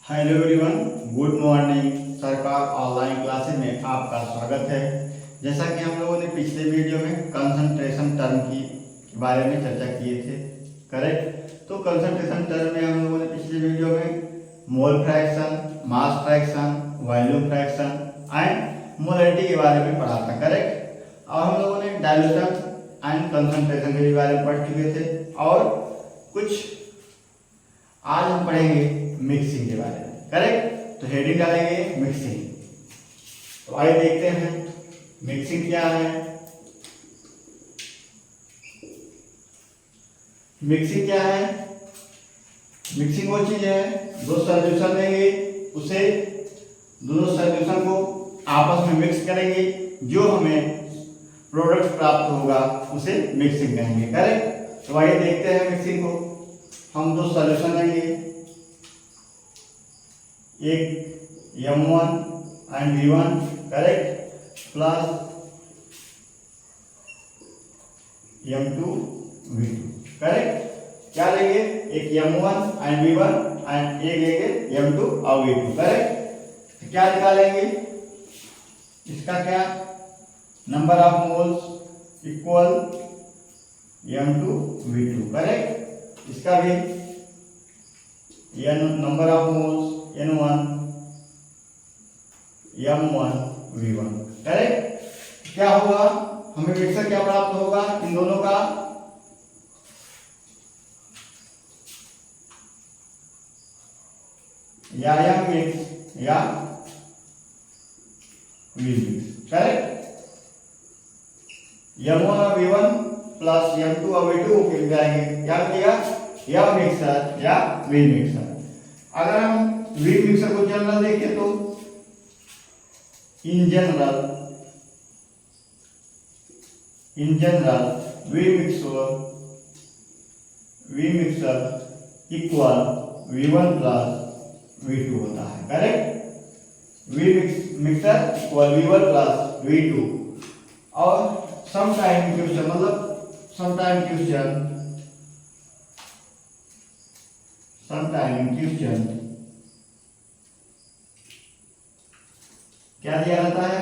Hello everyone, good morning. सरकार online classes में आपका स्वागत है। जैसा कि हम लोगों ने पिछले वीडियो में कंसंट्रेशन टर्म की बारे में चर्चा किए थे, करेक्ट। तो कंसंट्रेशन टर्म में हम लोगों ने पिछले वीडियो में mole fraction, mass fraction, volume fraction and molarity के बारे में पढ़ा था, करेक्ट। और हम लोगों ने डाइल्यूशन एंड कंसंट्रेशन के बारे में पढ़ चुके थे और कुछ आज हम पढ़ेंगे मिक्सिंग के बारे में, करेक्ट। तो हेडिंग डालेंगे मिक्सिंग। तो आइए देखते हैं मिक्सिंग क्या है। मिक्सिंग क्या है? मिक्सिंग वो चीज है, दो सॉल्यूशन लेंगे, उसे दोनों सॉल्यूशन को आपस में मिक्स करेंगे, जो हमें प्रोडक्ट प्राप्त होगा उसे मिक्सिंग कहेंगे, करेक्ट। तो आइए देखते हैं मिक्सिंग को। हम दो सॉल्यूशन लेंगे, एक M1 and V1, correct, plus M2 V2, correct. क्या लेंगे? एक M1 एंड V1 एंड एक लेंगे M2 और V2, करेक्ट। क्या निकालेंगे? इसका क्या? Number of moles equal M2 V2, correct. इसका भी number of moles N1 M1 V1, correct. क्या होगा? हमें मिक्सर क्या प्राप्त होगा इन दोनों का? या M मिक्स या V मिक्स, करेक्ट। M1 और V1 प्लस M2 और V2 मिल जाएंगे, क्या मिलेगा? M मिक्सर या V मिक्सर। अगर हम V मिक्सर को जनरल देखें तो in general V mixture equal V1 plus V2 होता है, correct. V mixture equal V1 plus V2। और समटाइम क्वेश्चन मतलब समटाइम क्वेश्चन क्या दिया रहता है?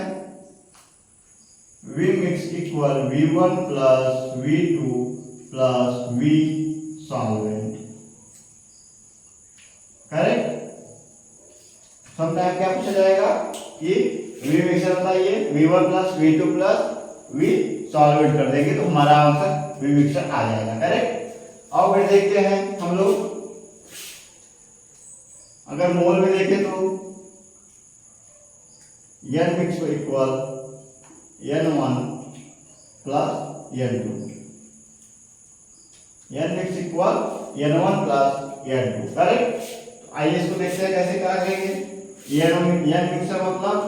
V mix equal V1 plus V2 plus V solvent, correct. Sometime क्या पूछा जाएगा कि V मिक्सर बताइए, V1 plus V2 plus V solvent कर देंगे तो हमारा आंसर V मिक्सर आ जाएगा, करेक्ट। और फिर देखते हैं हम लोग, अगर मोल में देखें तो N mix equal N1 plus N2, N mix equal N1 plus N2, correct. आइए इसको देखते हैं कैसे क्या करेंगे। N मिक्सर मतलब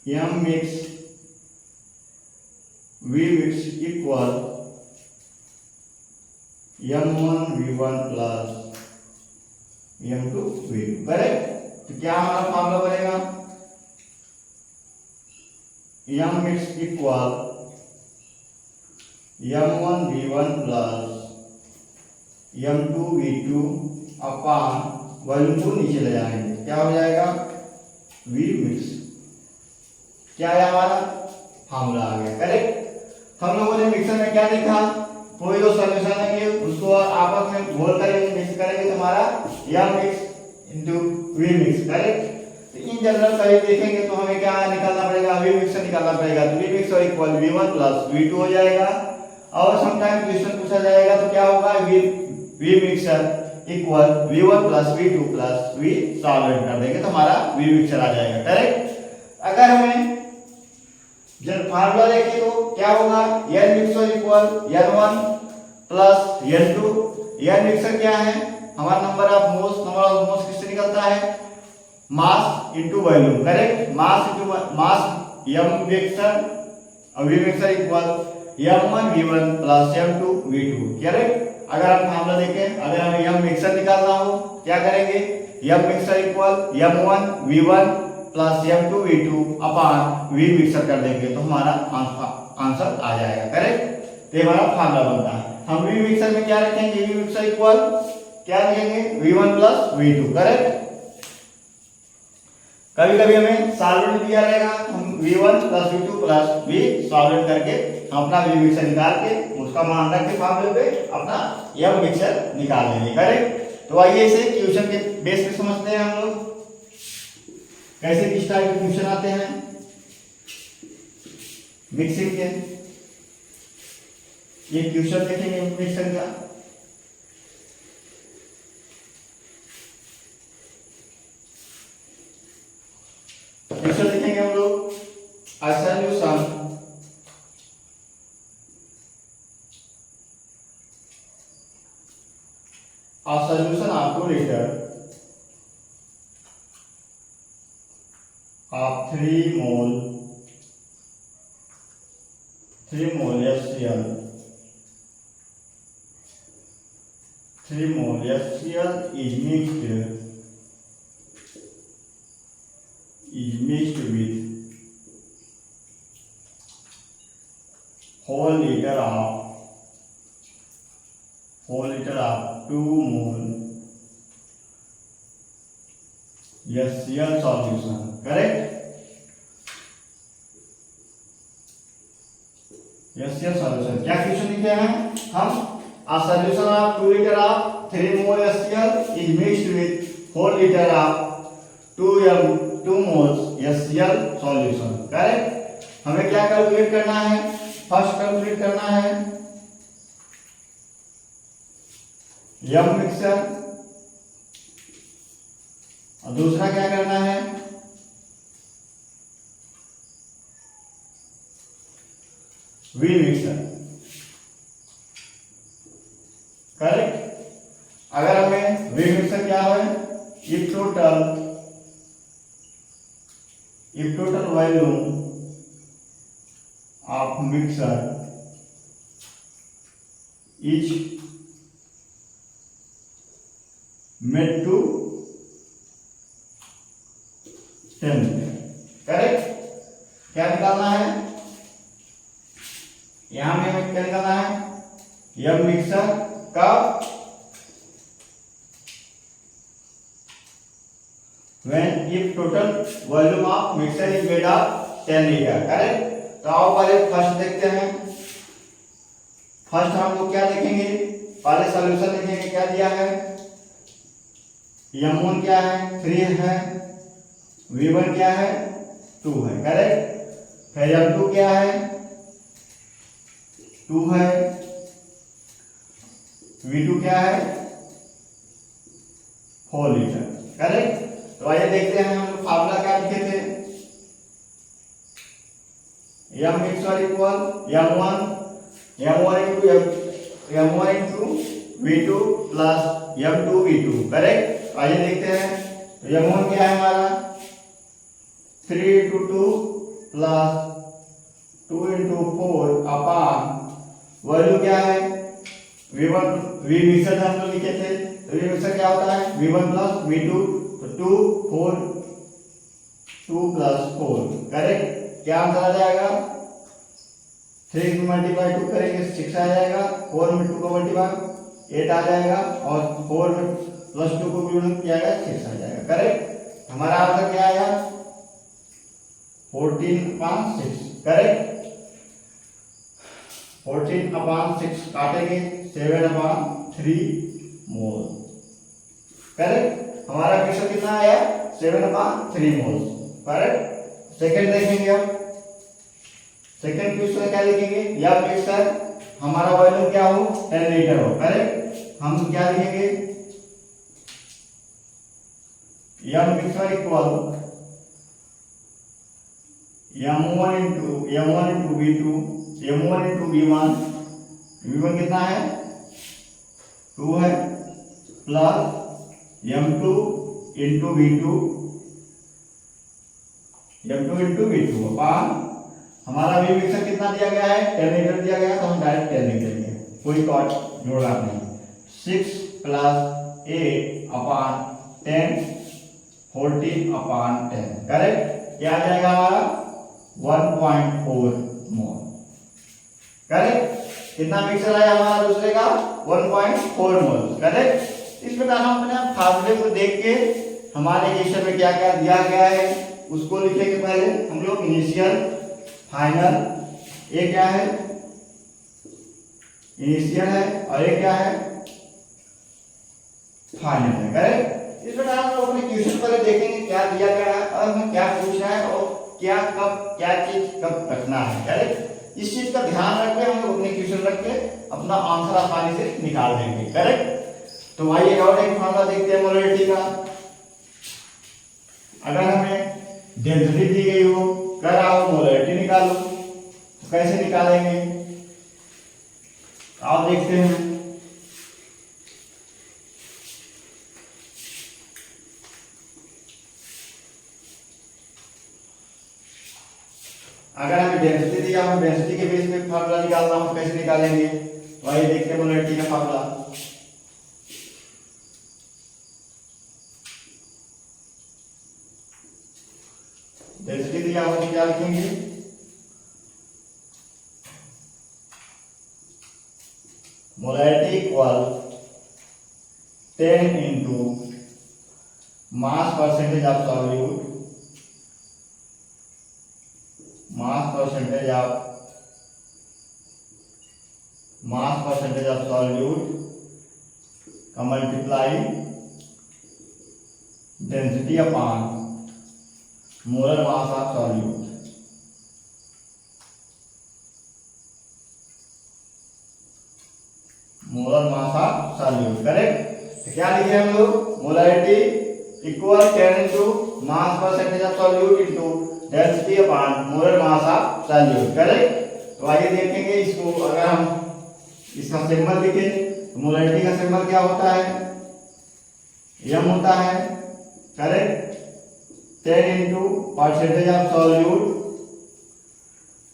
M mix V mix equal M1 V1 plus M2 V2, correct. तो क्या हमारा फॉर्मूला बनेगा? M mix equal M1 V1 plus M2 V2 upon volume को नीचे ले जाएंगे, क्या हो जाएगा? V mix. क्या है हमारा फॉर्मूला आ गया, करेक्ट। हम लोगों ने मिक्सर में क्या देखा? कोई दो सॉल्यूशन लेंगे, उसको आपस में घोल करेंगे, मिक्स करेंगे तो हमारा M mix into V mix, correct. तो इन जनरल कभी देखेंगे तो हमें क्या निकालना पड़ेगा? V मिक्सर निकालना पड़ेगा। तो V mixture equal V1 plus V2 हो जाएगा। और समटाइम क्वेश्चन पूछा जाएगा तो क्या होगा? V mixture equal V1 plus V2 plus V solvent कर देंगे तो हमारा V मिक्सर आ जाएगा, करेक्ट। अगर हमें जब फार्मूला देखें तो क्या होगा? N mixture equal N1 plus N2। N mixture क्या है? हमारा नंबर ऑफ मोल्स किससे निकलता है? Mass into volume, correct. Mass M mixture और V mixture equal M1 V1 plus M2 V2, correct. अगर हम फार्मूला देखें, अगर हमें M मिक्सर निकालना हो क्या करेंगे? M mixer equal M1 V1 plus M2 V2 upon V mixer कर देंगे तो हमारा आंसर आ जाएगा, करेक्ट। तो हमारा फार्मूला बनता है। हम वी मिक्सर में क्या रखेंगे, वी मिक्सर इक्वल क्या लिखेंगे, V1 प्लस V2, करेक्ट। कभी कभी हमें सॉल्वेंट दिया रहेगा, हम V1 plus V2 plus V solvent करके हम अपना वी मिक्सर निकाल के उसका मान रख के फॉर्मूले पे अपना यम मिक्सर निकाल लेंगे, करेक्ट। तो आइए इसे क्वेश्चन के बेस पे समझते हैं हम लोग कैसे किस टाइप के क्वेश्चन आते हैं मिक्सिंग के। ये क्वेश्चन देखेंगे मिक्सर का। क्वेश्चन देखेंगे हम लोग, solution a solution of 2 liter of 3 mole HCl 3 mole HCl is mixed with whole liter of 2 mole HCl solution, correct। HCl solution क्या क्वेश्चन लिखे हैं हम, a solution of 2 liter of 3 mole HCl is mixed with whole liter of 2 moles HCl solution, correct. हमें क्या calculate करना है, first calculate करना है यम मिक्सर और दूसरा क्या करना है वी मिक्सर, करेक्ट। अगर हमें वी मिक्सर क्या है, if total volume of mixture is made to 10 litre, correct. क्या निकालना है, यहां में हमें क्या निकालना है, यम मिक्सर का when if total volume of mixture is made of 10 litre, correct. तो आओ पहले फर्स्ट देखते हैं। फर्स्ट हम लोग क्या देखेंगे, पहले सॉल्यूशन देखेंगे क्या दिया है, M1 क्या है 3 है, V1 क्या है 2 है, करेक्ट। फिर M2 क्या है 2 है, V2 क्या है 4 लीटर, करेक्ट। तो आइए देखते हैं हम लोग फार्मूला क्या लिखे थे, M mixer equal M1 into V2 plus M2 V2, correct. आइए देखते हैं, M1 क्या है हमारा 3 इंटू 2 प्लस 2 इंटू 4 अपान वैल्यू क्या है V1 V मिक्सर हम लोग लिखे थे, तो V मिक्सर क्या होता है V1 प्लस V2, तो 2 प्लस 4, करेक्ट। क्या आंसर आ जाएगा, 3 मल्टीप्लाई 2 करेंगे 6 आ जाएगा, 4 में 2 को मल्टीप्लाई 8 आ जाएगा, और 4 में प्लस 2 को गुणन किया जाएगा 6 आ जाएगा, करेक्ट। हमारा आंसर क्या आया 14/6, करेक्ट। 14/6 काटेंगे 7/3 मोल, करेक्ट। हमारा मिक्सर कितना आया 7/3 मोल, करेक्ट। सेकंड देखेंगे, अब सेकंड क्वेश्चन क्या लिखेंगे, या मिक्सर हमारा वॉल्यूम क्या हो 10 लीटर हो, करेक्ट। हम क्या लिखेंगे, या mixer equal M1 into V2, M1 into V1 कितना है 2 है, प्लस M2 इंटू V2 अपान हमारा वी मिक्सर कितना दिया गया है 10 लीटर दिया गया, तो हम डायरेक्ट 10 लीटर लेंगे, कोई कॉट जोड़ा नहीं। 6 प्लस 8/10 14/10, करेक्ट। क्या आ जाएगा हमारा 1.4 मोल, करेक्ट। कितना मिक्सचर आया हमारा दूसरे का 1.4 मोल। करेक्ट। इस प्रकार हम अपने फार्मूले को देख के हमारे इक्वेशन में क्या क्या दिया गया है उसको लिखेंगे। पहले हम लोग इनिशियल फाइनल, ये क्या है इनिशियल है और ये क्या है फाइनल है। करेक्ट। इस प्रकार हम लोग अपने क्वेश्चन पहले देखेंगे क्या दिया गया है और हमें क्या पूछना है और क्या कब क्या चीज कब रखना है। करेक्ट। इस चीज का ध्यान रख के हम लोग अपने क्वेश्चन रख के अपना आंसर आसानी से निकाल देंगे। करेक्ट। तो आइए और एक फॉर्मूला देखते हैं मोलरिटी का। अगर हमें डेंसिटी दी गई हो, कह रहा हो मोलरिटी निकालो, तो कैसे निकालेंगे आप देखते हैं। अगर हमें डेंसिटी दिया हो, डेंसिटी के बेस पे फार्मूला निकालना हो, कैसे निकालेंगे तो आइए देखते हैं मोलरिटी का फार्मूला। डेंसिटी दिया हो तो क्या लिखेंगे molarity equal 10 into mass percentage of solute, mass percentage of solute का multiply density upon molar mass of solute. Molar mass of solute. Correct. तो क्या लिखे हम लोग molarity equal 10 into mass percentage of solute into density upon molar mass of solute. Correct. तो आइए देखेंगे इसको। अगर हम इसका सिंबल लिखें तो मोलरिटी का सिंबल क्या होता है m होता है। Correct. 10 into percentage of solute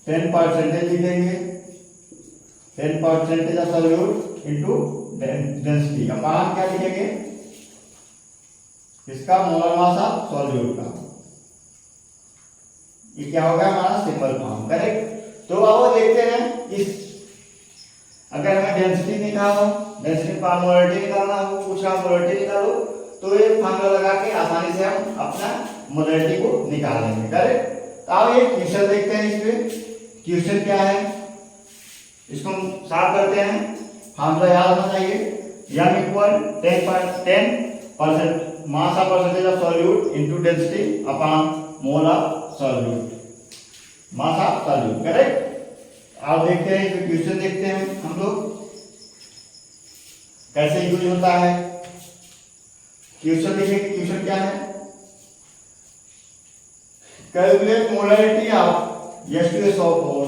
10% लिखेंगे, 10% of solute into density. Upon क्या लिखेंगे इसका मोलर मास ऑफ सॉल्यूट का। ये क्या होगा हमारा सिंबल फॉर्म। करेक्ट। तो अब देखते हैं इस अगर हमें डेंसिटी निकालो, डेंसिटी पर मोलरिटी निकालना हो, कुछ का मोलरिटी निकालो, तो ये फार्मूला लगा के आसानी से हम अपना मोलरिटी को निकाल लेंगे। करेक्ट। तो अब ये क्वेश्चन देखते हैं। इसमें क्वेश्चन क्या है इसको हम साफ करते हैं। फार्मूला याद होना चाहिए m equal 10% mass of percentage of solute into density upon mole of solute, mass of solute. Correct. आप देखते हैं इसमें क्वेश्चन देखते हैं हम लोग कैसे यूज होता है। क्वेश्चन देखिए क्वेश्चन क्या है calculate molarity of H2SO4,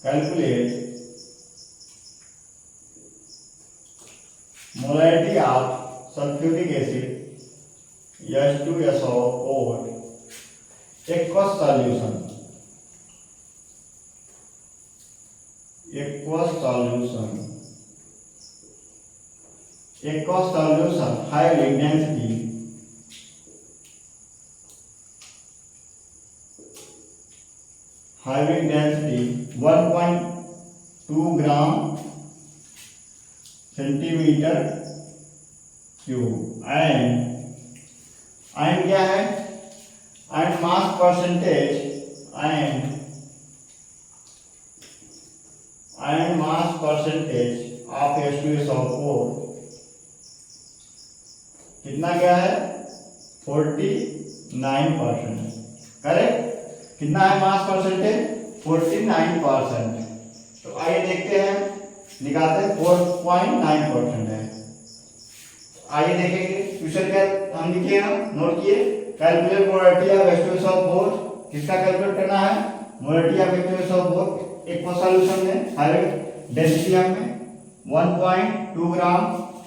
calculate molarity of sulphuric acid H2SO4 aqueous solution, having density 1.2 gram centimeter cube and क्या है and mass percentage of H2SO4 कितना क्या है 49%। करेक्ट। कितना है मास परसेंटेज 49%। तो आइए देखते हैं निकालते हैं 4.9% है। आइए देखेंगे क्वेश्चन क्या हम लिखे हैं, नोट किए। कैलकुलेट मोलरिटी ऑफ H2SO4, किसका कैलकुलेट करना है molarity of H2SO4 aqueous solution में हैविंग डेंसिटी में 1.2 ग्राम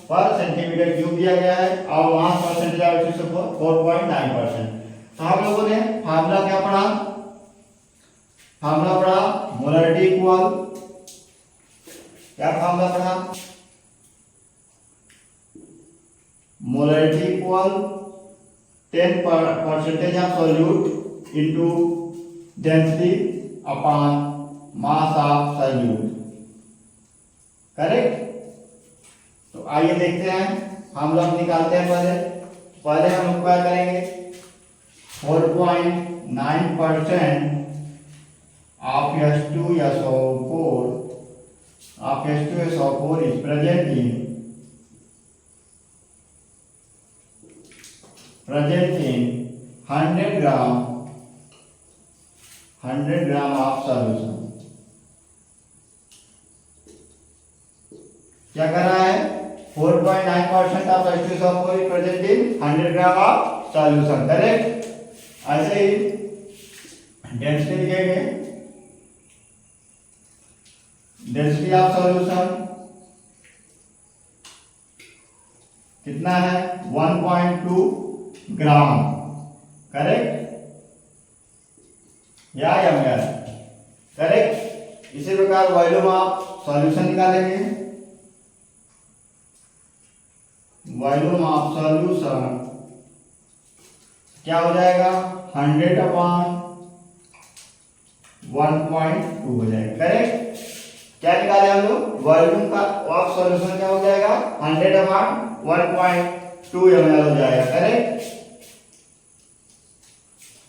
पर सेंटीमीटर क्यूब दिया गया है और मास परसेंटेज ऑफ H2SO4 4.9%। तो हम लोगों ने फार्मूला क्या पढ़ा, फार्मूला पढ़ा मोलरिटी इक्वल, क्या फार्मूला पढ़ा molarity equal 10% of solute into density upon mass of solute. Correct. तो आइए देखते हैं, हम लोग निकालते हैं। पहले हम लोग क्या करेंगे, 4.9% of H2SO4 is present in 100 gram of solution। क्या कर रहा है, 4.9% of H2SO4 is present in 100 gram of solution। Correct. ऐसे ही डेंसिटी लिखेंगे, डेंसिटी ऑफ सॉल्यूशन कितना है, 1.2 ग्राम। करेक्ट या करेक्ट। इसी प्रकार वॉल्यूम ऑफ सॉल्यूशन निकालेंगे, वॉल्यूम ऑफ सॉल्यूशन क्या हो जाएगा, 100/1.2 हो जाएगा। करेक्ट। क्या निकाले हम लोग, वॉल्यूम का ऑफ सॉल्यूशन क्या हो जाएगा, 100/1.2 ml हो जाएगा। करेक्ट,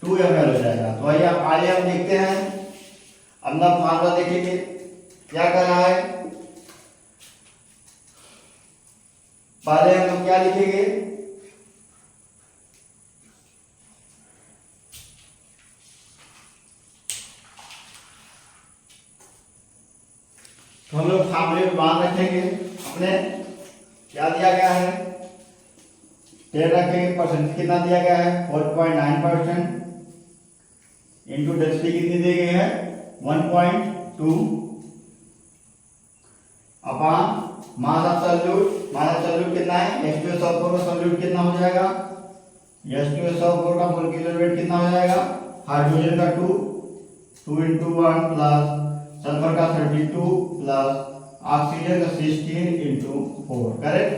2 ml हो जाएगा। तो आइए हम देखते हैं, अपना फॉर्मूला देखेंगे क्या कर रहा है। पहले हम लोग क्या लिखेंगे, तो हम लोग फॉर्मूले को मान रखेंगे अपने, क्या दिया गया है, 10 रखेंगे। परसेंट कितना दिया गया है, 4.9% इंटू डेंसिटी कितनी दी गई है, 1.2 upon mass of solute. Mass of solute कितना है, H2SO4 का सॉल्यूट कितना हो जाएगा, H2SO4 का मोलिक्यूलर वेट कितना हो जाएगा, हाइड्रोजन का 2 into 1 प्लस सल्फर का 32 प्लस ऑक्सीजन का 16 into 4। करेक्ट।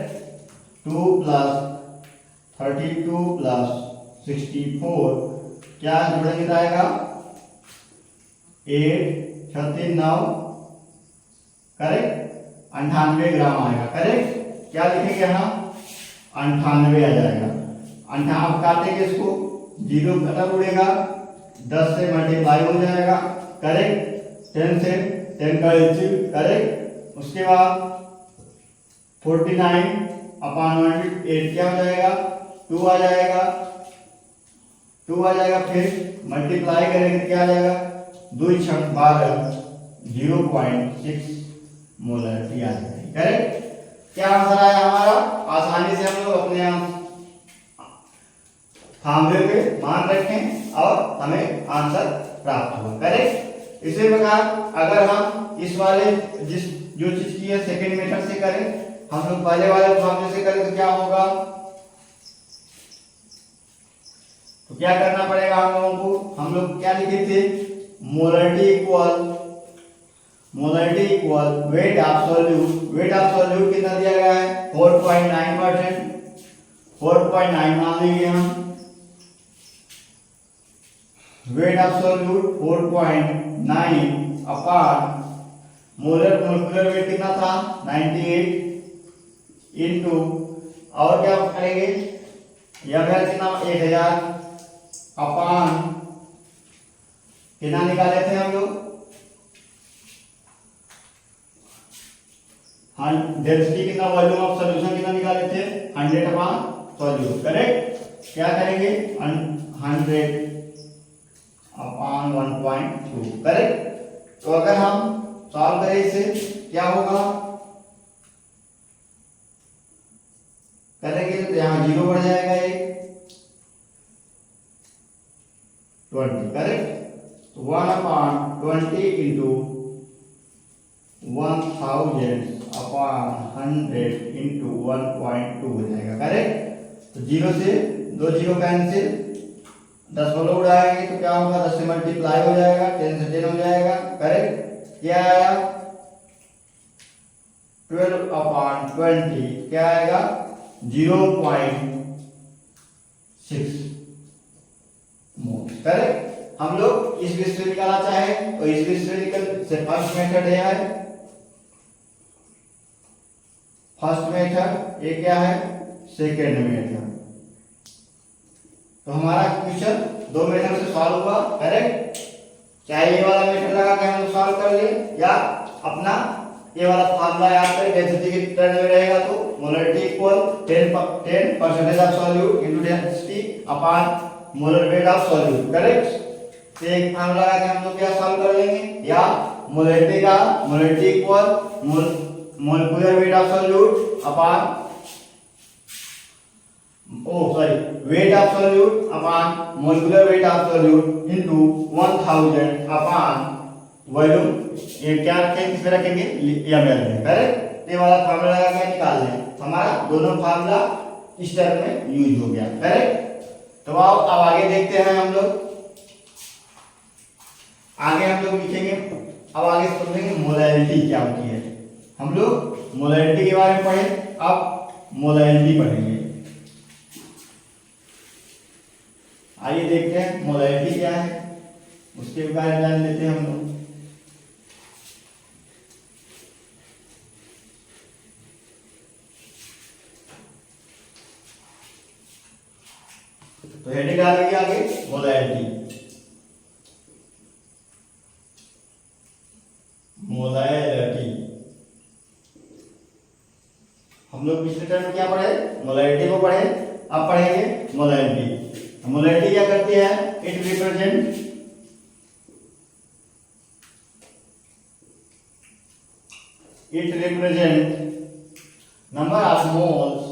2 प्लस 32 प्लस 64 क्या जोड़ेंगे तो आएगा 8 36 9। करेक्ट, 98 ग्राम आएगा। करेक्ट। क्या लिखेंगे यहाँ, 98 आ जाएगा। 98 काटेंगे इसको, 0 कटर उड़ेगा, 10 से मल्टीप्लाई हो जाएगा। करेक्ट, 10 से 10 का LCM। करेक्ट। उसके बाद 49/108 क्या हो जाएगा, 2 आ जाएगा। 2 आ जाएगा, फिर मल्टीप्लाई करेंगे क्या आ जाएगा, 2 × 12 0.6 मोलरिटी आ जाएगी। करेक्ट। क्या आंसर आया हमारा, आसानी से हम लोग अपने फॉर्मूले पे मान रखें और हमें आंसर प्राप्त हुआ। करेक्ट। इसी प्रकार अगर हम इस वाले जो चीज की है सेकेंड मेथड से करें, हम लोग पहले वाले फॉर्मूले से करें तो क्या होगा, तो क्या करना पड़ेगा हम लोगों को, हम लोग क्या लिखे थे, molarity equal weight of solute. Weight of solute कितना दिया गया है, 4.9%। 4.9 मान लेंगे हम। Weight of solute 4.9 upon molecular weight कितना था, 98 इंटू, और क्या करेंगे, ml कितना 1000 अपॉन कितना निकाले थे हम लोग, डेंसिटी कितना, वॉल्यूम ऑफ सॉल्यूशन कितना निकाले थे, 100/सॉल्यूट। करेक्ट। क्या करेंगे, 100/1.2। करेक्ट। तो अगर हम सॉल्व करें इसे क्या होगा, करेंगे तो यहाँ 0 बढ़ जाएगा, 20। करेक्ट। तो 1/20 इंटू 1000/100 इंटू 1.2 हो जाएगा। करेक्ट। तो 0 से 2 0 कैंसिल, 10 बोलो उड़ाएंगे तो क्या होगा, 10 से मल्टीप्लाई हो जाएगा, 10 से 10 हो जाएगा। करेक्ट। क्या आया, 12/20 क्या आएगा, 0.6 मोल। करेक्ट। हम लोग इस विषय निकालना चाहे तो इस विषय से फर्स्ट मेथड है, फर्स्ट मेथड ये क्या है, सेकेंड मेथड। तो हमारा क्वेश्चन दो मेथड से सॉल्व हुआ, करेक्ट। चाहे ये वाला मेथड लगा के हम सॉल्व कर ले या अपना ये वाला फार्मूला याद करें, डेंसिटी के टर्म में रहेगा तो molarity equal 10% of solute into density upon molar weight of solute, correct. तो एक फार्मूला लगा के हम लोग क्या सॉल्व कर लेंगे, या molarity equal molecular weight of solute upon weight of solute upon molecular weight of solute into 1000 upon volume. ये क्या रखेंगे, इसमें रखेंगे ml में, करेक्ट। ये वाला फार्मूला लगा के निकाल लें, हमारा दोनों फार्मूला इस टर्म में यूज हो गया, करेक्ट। तो अब आगे देखते हैं हम लोग, आगे हम लोग लिखेंगे, अब आगे समझेंगे मोलैलिटी क्या होती है। हम लोग मोलैलिटी के बारे में पढ़े, अब मोलैलिटी पढ़ेंगे। आइए देखते हैं मोलैलिटी क्या है, उसके बारे में जान लेते हैं हम लोग। तो हेडिंग डालेंगे आगे मोलैलिटी, मोलैलिटी। हम लोग पिछले टर्म में क्या पढ़े, मोलैलिटी को पढ़े, अब पढ़ेंगे मोलैलिटी। मोलैलिटी क्या करती है, it represent number of moles,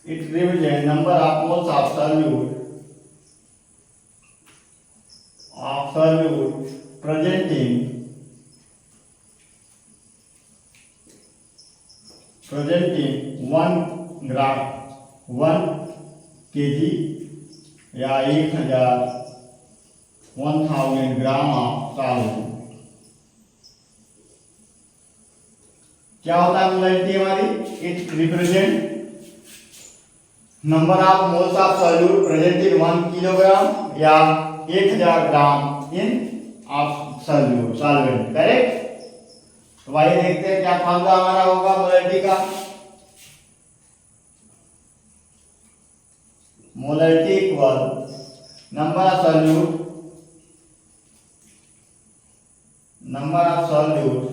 it represents number of moles of solute presenting 1 gram 1 kg या 1000 ग्राम ऑफ सॉल्यूट। क्या होता है मोलैलिटी हमारी, it represent number of moles of solute present in 1 kilogram या 1000 ग्राम इन of solvent, correct. तो भाई देखते हैं क्या फार्मूला हमारा होगा मोलैलिटी का। Molality equal number of solute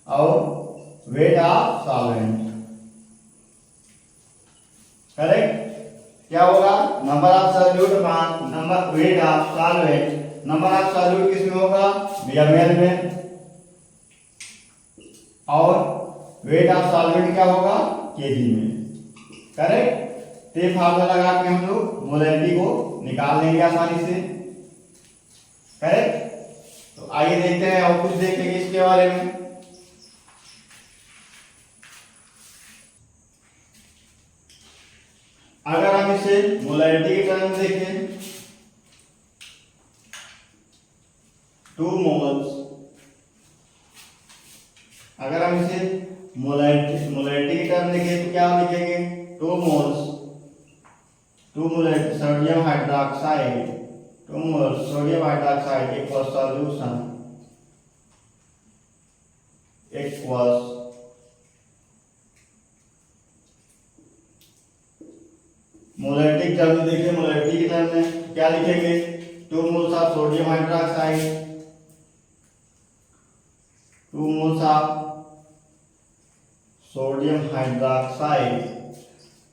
और वेट ऑफ सॉल्वेंट, करेक्ट। क्या होगा, number of solute upon number weight of solvent. Number of solute किसमें होगा, ml में, और वेट ऑफ सॉल्वेंट क्या होगा, kg में, करेक्ट। तो ये फार्मूला लगा के हम लोग मोलैलिटी को निकाल लेंगे आसानी से, करेक्ट। तो आइए देखते हैं और कुछ देखेंगे इसके बारे में। अगर हम इसे मोलैलिटी के टर्म में देखें, 2 मोल्स, अगर हम इसे मोलैलिटी के टर्म में देखें तो क्या लिखेंगे, 2 moles sodium hydroxide, 2 moles sodium hydroxide equals solution equals molality term में देखिए, मोलैलिटी के टर्म में क्या लिखेंगे, 2 moles of sodium hydroxide, 2 moles of sodium hydroxide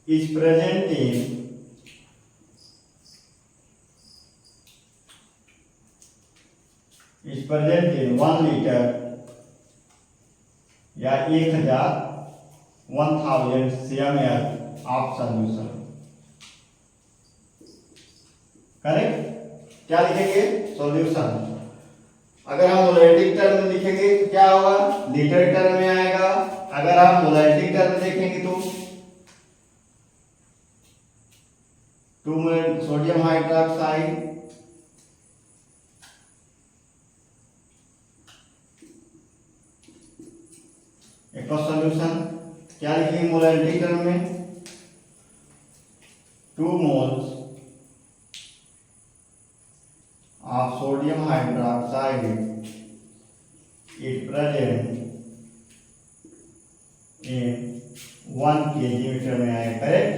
is present in 1 litre या 1000 ml ऑफ सॉल्यूशन, करेक्ट। क्या लिखेंगे, सॉल्यूशन। अगर हम मोलैलिटी टर्म में लिखेंगे तो क्या होगा, लीटर टर्म में आएगा। अगर हम मोलैलिटी टर्म में देखेंगे तो 2 मोल सोडियम हाइड्रोक्साइड एक और सॉल्यूशन। क्या लिखेंगे मोलैलिटी टर्म में, 2 moles of sodium hydroxide is present in 1 kg metre में आए, करेक्ट,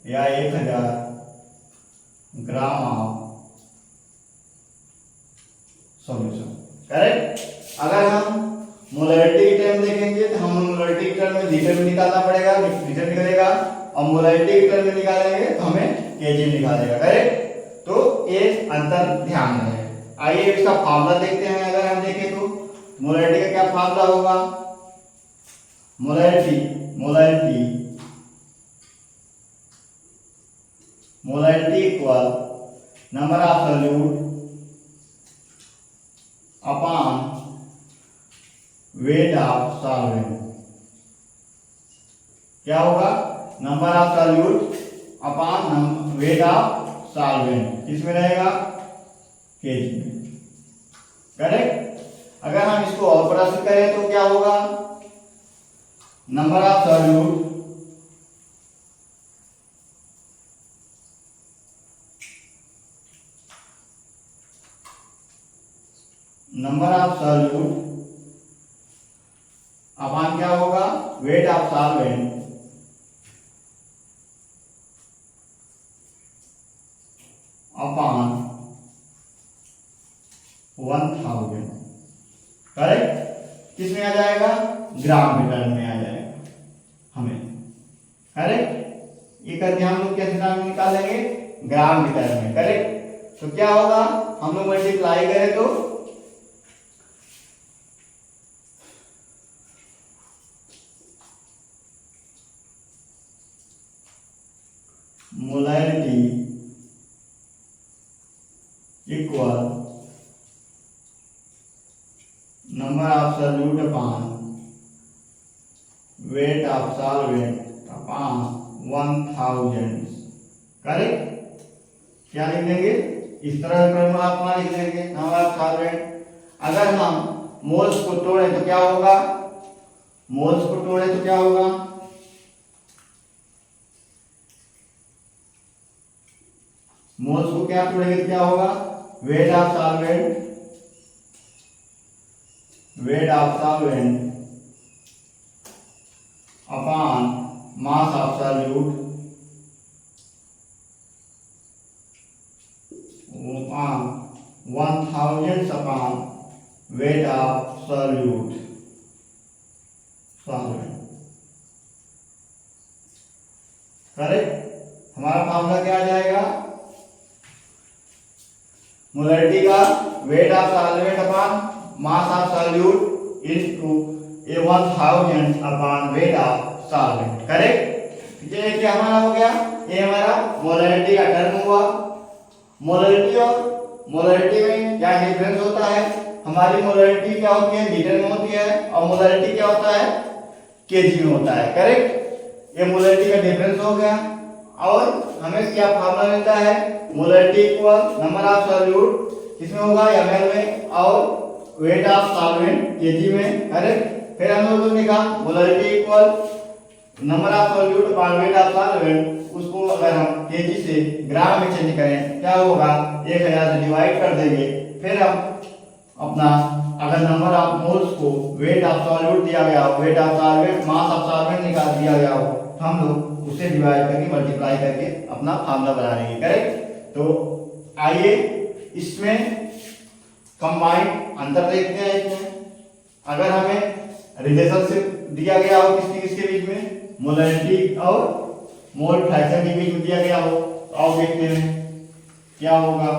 या 1000 ग्राम ऑफ सॉल्यूशन, करेक्ट। अगर हम मोलैरिटी की टर्म देखेंगे तो हम मोलैरिटी की टर्म में लीटर में निकालना पड़ेगा, लीटर निकलेगा, और मोलैरिटी की टर्म में निकालेंगे तो हमें केजी में निकालेगा, करेक्ट। तो ये अंतर ध्यान रहे। आइए इसका फार्मूला देखते हैं। अगर हम देखें तो मोलैरिटी का क्या फार्मूला होगा, molarity equal number of solute upon weight of solvent. क्या होगा, number of solute upon weight of solvent, किसमें रहेगा, केजी में, करेक्ट। अगर हम इसको और प्रश्न करें तो क्या होगा, नंबर ऑफ सॉल्यूट अपॉन क्या होगा, weight of solvent upon 1000, correct. किसमें आ जाएगा, ग्राम मीटर में आ जाएगा हमें, करेक्ट। ये करके हम लोग कैसे नाम निकालेंगे, ग्राम मीटर में, करेक्ट। तो क्या होगा, हम लोग मल्टीप्लाई करें तो molarity equal number of solute upon weight of solvent upon 1000, correct. क्या लिख देंगे, इस तरह फॉर्मूला अपना लिख देंगे, नंबर ऑफ सॉल्वेंट। अगर हम मोल्स को तोड़े तो क्या होगा, मोल्स को तोड़े तो क्या होगा, मोल्स को क्या तोड़ेंगे तो क्या होगा, weight of solvent upon mass of solute upon 1000 upon weight of solvent, correct. हमारा फार्मूला क्या आ जाएगा, मोलैरिटी का weight of solvent upon mass of solute into 1000 upon weight of solvent, correct. ये क्या हमारा हो गया, ये हमारा मोलैरिटी का टर्म हुआ। मोलैरिटी और मोलैरिटी में क्या डिफरेंस होता है, हमारी मोलैरिटी क्या होती है, लीटर में होती है, और मोलैरिटी क्या होता है, केजी में होता है, करेक्ट। ये मोलैरिटी का डिफरेंस हो गया। और हमें क्या फार्मूला मिलता है, molarity equal number of solute किसमें होगा, ml में, और वेट ऑफ सॉल्वेंट केजी में, करेक्ट। फिर हम लोगों ने कहा molarity equal number of solute upon weight of solvent, उसको अगर हम केजी से ग्राम में चेंज करें क्या होगा, 1000 से डिवाइड कर देंगे। फिर हम अपना अगर नंबर ऑफ मोल्स को वेट ऑफ सॉल्यूट दिया गया हो, weight of solvent, mass of solvent निकाल दिया गया हो, तो हम लोग उसे डिवाइड करके मल्टीप्लाई करके अपना फार्मूला बना लेंगे, करेक्ट। तो आइए इसमें कंबाइंड अंतर देखते हैं। इसमें अगर हमें रिलेशनशिप दिया गया हो किसके बीच में, मोलैरिटी और मोल फ्रैक्शन के बीच में दिया गया हो, तो आओ देखते हैं क्या होगा।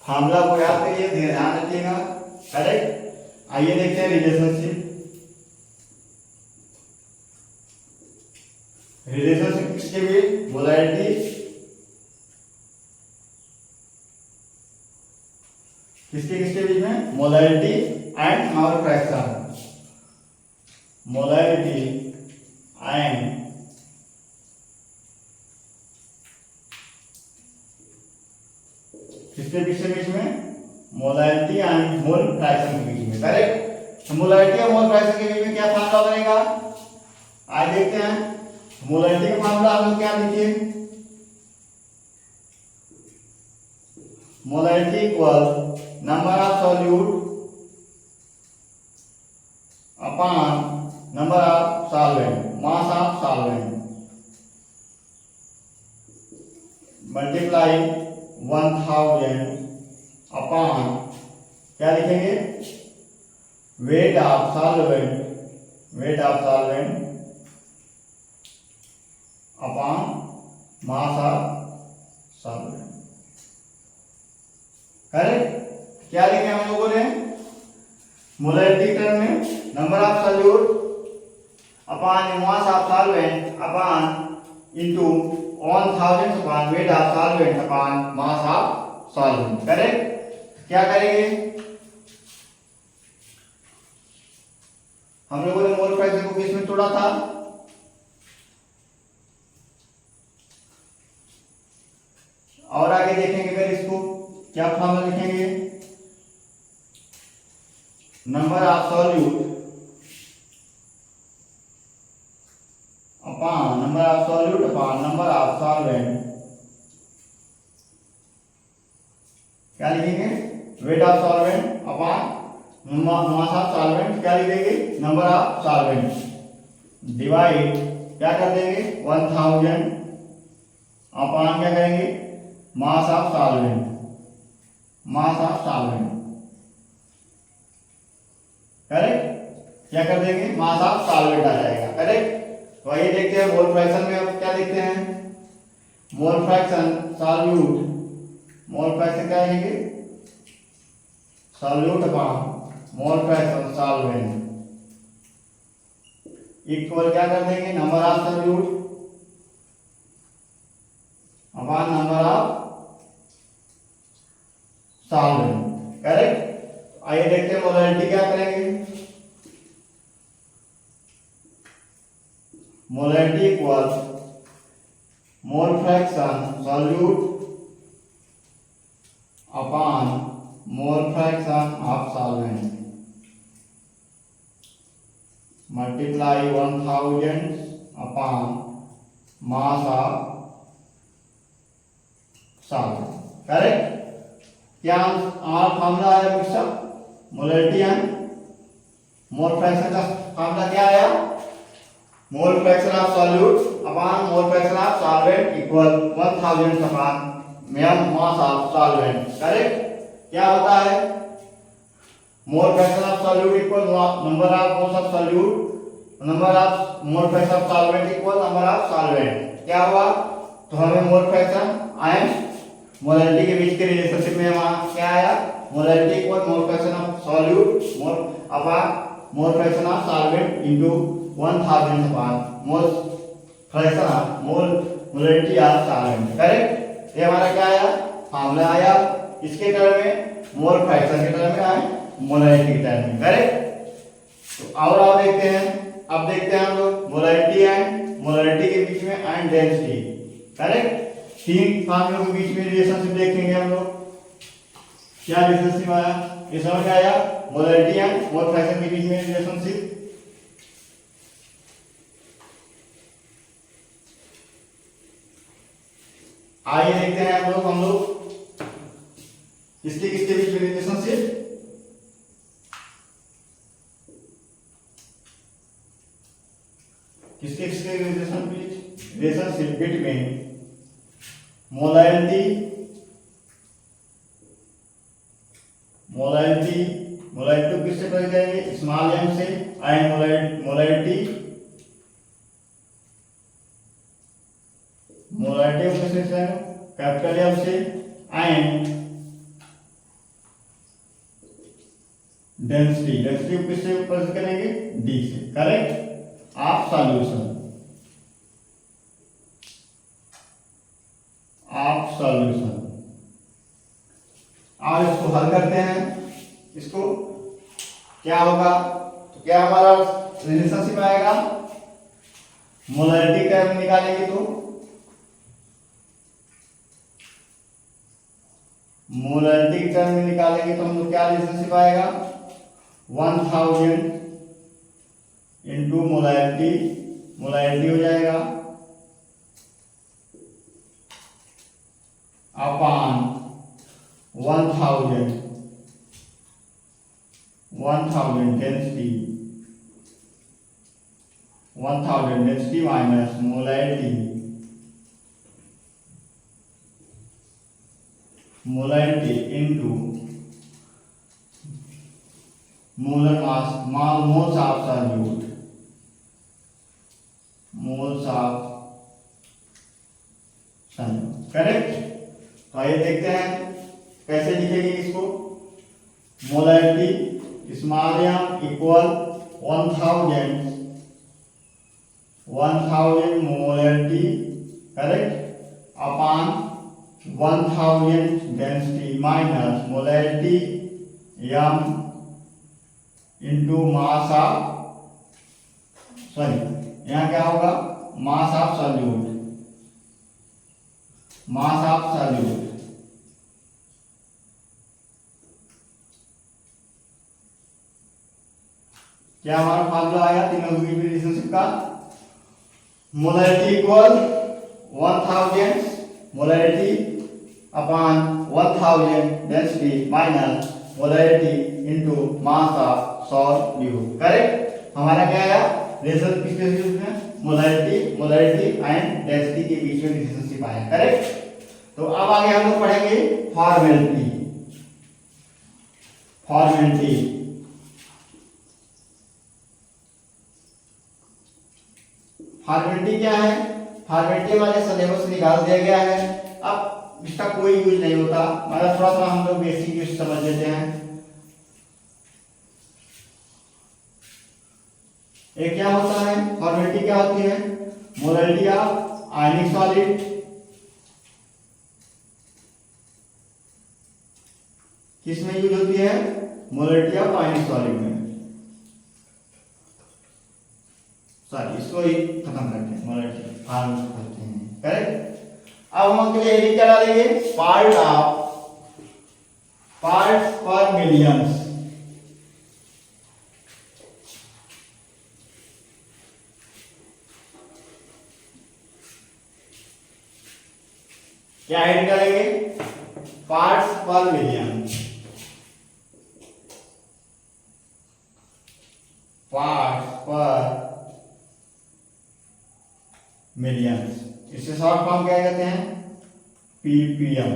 फार्मूला को याद करिए, ध्यान रखिएगा, करेक्ट। आइए देखते हैं रिलेशनशिप किसके बीच, मोलैरिटी किसके बीच में, molarity and mole fraction, molarity and किसके बीच में? मोलैलिटी एंड मोल फ्रैक्शन के बीच में। करेक्ट। तो मोलैलिटी और मोल फ्रैक्शन के बीच में क्या फार्मूला बनेगा? आज देखते हैं। मोलैलिटी का फार्मूला हम लोग क्या लिखिए? Molality equal number of solute upon number of solvent, mass of solvent, multiply 1000 upon क्या लिखेंगे? Weight of solvent, weight of solvent upon mass of solvent. Correct. क्या लिखे हम लोगों ने? मोलैलिटी टर्म में number of solute upon mass of solvent upon into 1000 upon weight of solvent upon mass of solvent. Correct. क्या करेंगे हम लोगों ने? मोल फ्रैक्शन को किस में तोड़ा था? और आगे देखेंगे अगर इसको क्या फॉर्मूला लिखेंगे? Number of solute upon number of solute upon number of solvent, क्या लिखेंगे? Weight of solvent upon mass of solvent, क्या लिखेंगे? नंबर ऑफ सॉल्वेंट, डिवाइड क्या कर देंगे? 1000 अपॉन क्या करेंगे? मास of solvent, mass of solvent. Correct. क्या कर देंगे? मास ऑफ सॉल्वेंट आ जाएगा। करेक्ट। तो आइए देखते हैं मोल फ्रैक्शन में अब क्या देखते हैं? Mole fraction solute, mole fraction क्या लिखेंगे? Solute upon mole fraction solvent equal क्या कर देंगे? Number of solute upon number of solvent. Correct. आइए देखते हैं मोलैलिटी क्या करेंगे? Molality equal mole fraction solute upon mole fraction of solvent multiply 1000 upon mass of solvent. Correct. क्या हमारा फॉर्मूला आया mixup? Molality and mole fraction का formula क्या आया? Mole fraction of solute upon mole fraction of solvent equal 1000 upon mass of solvent. Correct. क्या होता है? मोल fraction of solute equal number of moles of solute, number of mole fraction of solvent equal number of solvent. क्या हुआ? तो हमें mole fraction and molality के बीच के relationship में वहां क्या आया? Molality equal mole fraction of solute mole upon mole fraction of solvent into 1000 upon mole fraction of molality of solvent. Correct. ये हमारा क्या आया? फॉर्मूला आया। इसके टर्म में मोल फ्रैक्शन के टर्म में आए, मोलैलिटी के टर्म में। करेक्ट। तो और देखते हैं। अब देखते हैं हम लोग मोलैलिटी एंड मोलैलिटी के बीच में एंड डेंसिटी। करेक्ट। तीन फार्मूलों के बीच में रिलेशनशिप देखेंगे हम लोग। क्या रिलेशनशिप आया? ये समझ में आया? मोलैलिटी एंड मोल फ्रैक्शन के बीच में रिलेशनशिप। आइए देखते हैं हम लोग किसके किसके बीच में रिलेशनशिप? किसके किसके रिलेशनशिप बिटवीन मोलैलिटी को किससे पढ़ जाएंगे? स्मॉल एम से। एंड मोलैलिटी को किससे जाएंगे? कैपिटल एम से। एंड डेंसिटी को किससे पढ़ करेंगे? डी से। Correct. Of solution, of solution. और इसको हल करते हैं। इसको क्या होगा? तो क्या हमारा रिलेशनशिप आएगा? मोलैलिटी टर्म निकालेंगे तो मोलैरिटी के टर्म में निकालेंगे तो हम लोग क्या रिलेशनशिप आएगा, 1000 इंटू मोलैरिटी, मोलैरिटी हो जाएगा upon 1000 density, 1000 density minus molarity, molarity into molar mass, moles of solute, moles of solute. Correct. तो आइए देखते हैं कैसे लिखेंगे इसको। Molarity small m equal 1000 molarity, correct, upon 1000 density minus molarity m into mass of, sorry यहाँ क्या होगा, मास of solute, mass of solute. क्या हमारा फार्मूला आया तीनों की रिलेशनशिप का, molarity equal 1000 molarity upon 1000 density minus molarity into mass of solute. Correct. हमारा क्या आया रिलेशनशिप, किसके रिलेशनशिप में, मोलैरिटी एंड डेंसिटी के बीच में रिलेशनशिप आया। करेक्ट। तो अब आगे हम लोग पढ़ेंगे फॉर्मेलिटी। फॉर्मेलिटी फॉर्मेलिटी क्या है, फॉर्मेलिटी हमारे सिलेबस से निकाल दिया गया है। अब इसका कोई यूज नहीं होता, मतलब थोड़ा सा हम लोग बेसिक यूज समझ लेते हैं। ये क्या होता है, फॉर्मेलिटी क्या होती है, मोलैरिटी ऑफ आयनिक सॉलिड किस में यूज होती है, मोलैरिटी ऑफ आयनिक सॉलिड में। सॉरी इसको ही खत्म करते हैं, मोलैरिटी फॉर्म करते हैं। करेक्ट। अब हम के लिए क्या डालेंगे, पार्ट पर मिलियंस, क्या ऐड करेंगे, पार्ट्स पर मिलियन, पार्ट्स पर मिलियन, इससे शॉर्ट फॉर्म क्या कहते हैं, पीपीएम।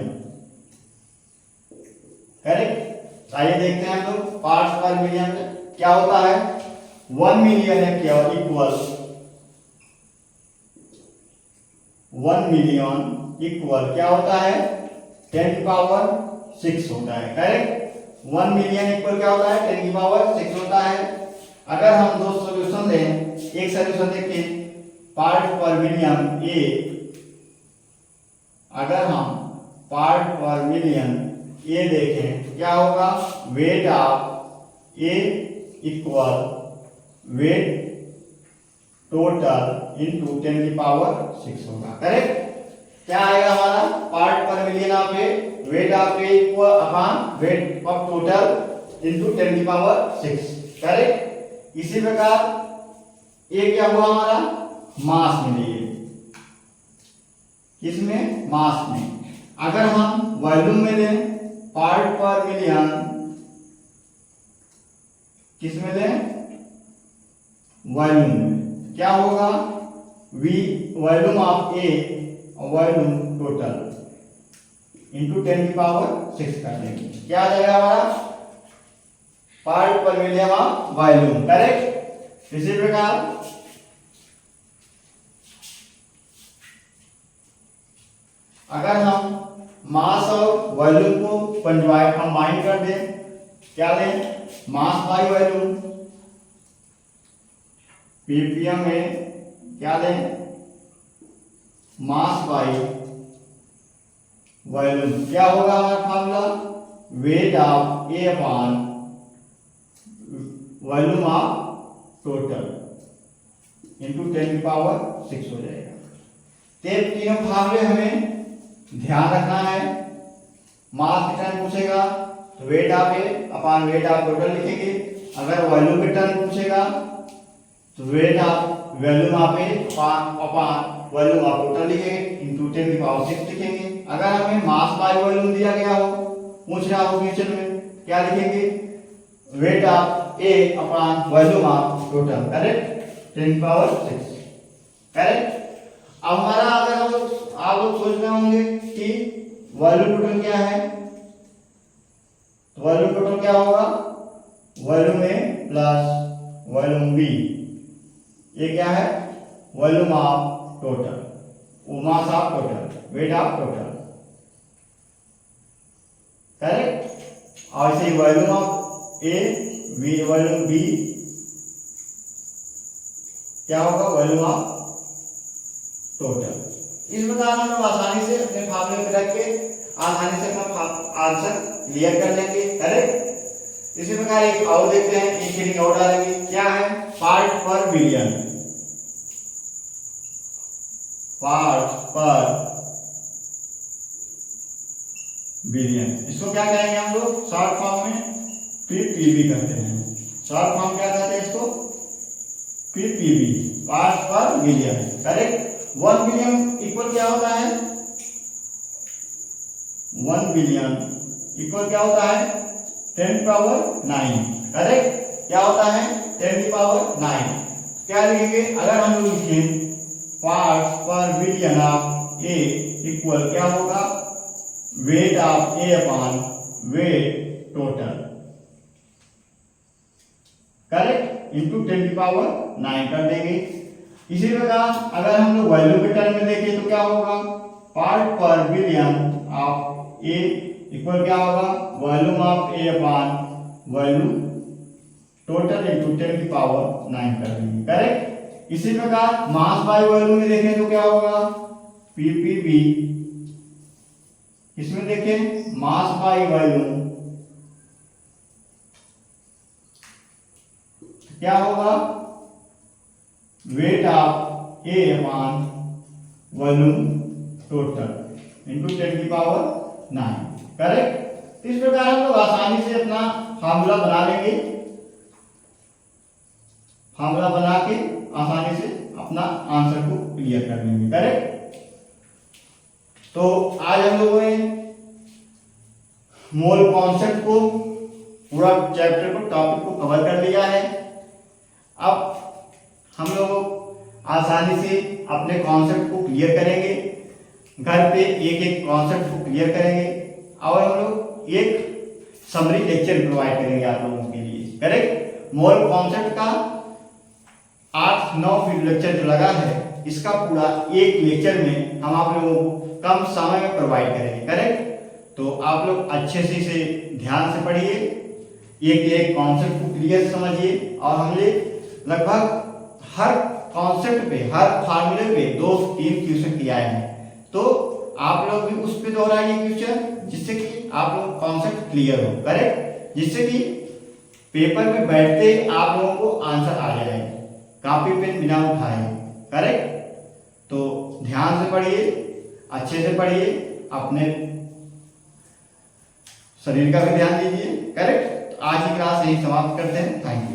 करेक्ट। आइए देखते हैं हम लोग पार्ट्स पर मिलियन क्या होता है। 1 मिलियन है केवल इक्वल 1 मिलियन इक्वल क्या होता है, 10⁻6 होता है। करेक्ट। 1 मिलियन इक्वल क्या होता है, 10⁻6 होता है। अगर हम दो सॉल्यूशन लें, एक सॉल्यूशन देखिए पार्ट पर मिलियन ए, अगर हम पार्ट पर मिलियन ए देखें क्या होगा, weight of A equal weight total into 10⁻6 होगा। करेक्ट। क्या आएगा हमारा, पार्ट पर million of A, weight of A equal upon weight of total into 10⁻6। Correct. इसी प्रकार ये क्या हुआ हमारा, मास में लिए, किसमें, मास में। अगर हम वॉल्यूम में लें, पार्ट पर मिलियन किसमें लें, वॉल्यूम में, क्या होगा, वी वॉल्यूम ऑफ ए और वॉल्यूम टोटल इंटू 10⁻6 कर देंगे, क्या आ जाएगा हमारा, पार्ट पर मिलियन ऑफ वॉल्यूम। करेक्ट। इसी प्रकार अगर हम मास और वॉल्यूम को कंबाइन कर दें, क्या लें, मास बाई वॉल्यूम, पीपीएम में क्या लें, मास बाई वॉल्यूम, क्या होगा हमारा formula, weight of A upon volume of total into 10⁻6 हो जाएगा। तीनों फार्मूले हमें ध्यान रखना है। मास के टर्म पूछेगा तो weight of A upon weight of total लिखेंगे। अगर वॉल्यूम के टर्म पूछेगा तो weight of volume of A upon volume of total लिखेंगे इनटू 10⁶ लिखेंगे। अगर हमें मास बाय वॉल्यूम दिया गया हो, पूछ रहा हो क्वेश्चन में, क्या लिखेंगे? Weight of A upon volume of total, correct, 10⁶ correct. अब हमारा अगर आप लोग सोच रहे होंगे कि वॉल्यूम टोटल क्या है, तो वॉल्यूम टोटल क्या होगा? Volume A plus volume B, ये क्या है? Volume of total, mass of total, weight of total, correct. और ऐसे ही volume of A volume B क्या होगा? Volume of total. इस प्रकार हम लोग आसानी से अपने फार्मूले में रख के आसानी से अपना आंसर क्लियर कर लेंगे, करेक्ट। इसी प्रकार एक और देखते हैं, एक हेडिंग और डालेंगे, क्या है? पार्ट पर बिलियन, पार्ट पर बिलियन, इसको क्या कहेंगे हम लोग शॉर्ट फॉर्म में? पीपीबी कहते हैं। शॉर्ट फॉर्म क्या कहते हैं इसको? पीपीबी, पार्ट पर बिलियन, करेक्ट। 1 बिलियन इक्वल क्या होता है? 1 बिलियन इक्वल क्या होता है? 10⁹, करेक्ट। क्या होता है? 10⁹। क्या लिखेंगे? अगर हम लोग लिखें पार्ट्स पर बिलियन ऑफ ए इक्वल क्या होगा? Weight of A upon weight total, correct, into 10⁹ कर देंगे। इसी प्रकार अगर हम लोग वैल्यू के टर्म में देखें तो क्या होगा? पार्ट पर बिलियन ऑफ ए इक्वल क्या होगा? Volume of A upon volume total into 10⁹ कर देंगे, करेक्ट। इसी प्रकार मास बाय वॉल्यूम में देखें तो क्या होगा? पीपीबी, इसमें देखें मास बाय वॉल्यूम क्या होगा? Weight of A upon volume total into 10⁹, correct. इस प्रकार हम लोग आसानी से अपना फार्मूला बना लेंगे, फार्मूला बना के आसानी से अपना आंसर को क्लियर कर लेंगे, करेक्ट। तो आज हम लोगों ने मोल कॉन्सेप्ट को, पूरा चैप्टर को, टॉपिक को कवर कर लिया है। अब हम लोग आसानी से अपने कॉन्सेप्ट को क्लियर करेंगे, घर पे एक एक कॉन्सेप्ट को क्लियर करेंगे और हम लोग एक समरी लेक्चर प्रोवाइड करेंगे आप लोगों के लिए, करेक्ट। मोल कॉन्सेप्ट का 8-9 वीडियो लेक्चर जो लगा है, इसका पूरा एक लेक्चर में हम आप लोगों को कम समय में प्रोवाइड करेंगे, करेक्ट। तो आप लोग अच्छे से इसे ध्यान से पढ़िए, एक एक कॉन्सेप्ट को क्लियर समझिए और हमने लगभग हर कॉन्सेप्ट पे, हर फार्मूले पे 2-3 क्वेश्चन किया है। तो आप लोग भी उस पे दोहराइए क्वेश्चन, जिससे कि आप लोग कॉन्सेप्ट क्लियर हो, करेक्ट, जिससे कि पेपर में बैठते आप लोगों को आंसर आ जाए, कॉपी पेन बिना उठाए, करेक्ट। तो ध्यान से पढ़िए, अच्छे से पढ़िए, अपने शरीर का भी ध्यान दीजिए, करेक्ट। आज की क्लास यही समाप्त करते हैं। Thank you.